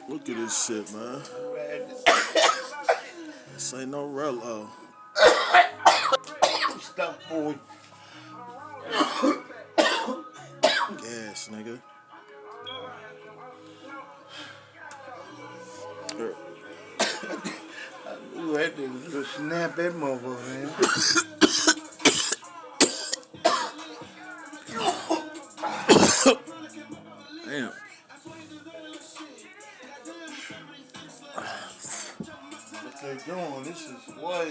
Look at this shit, man. This ain't no Rello. Stop, boy. Gas, nigga. Ooh, that nigga just snap that motherfucker, man. Damn. What they doing? This is way.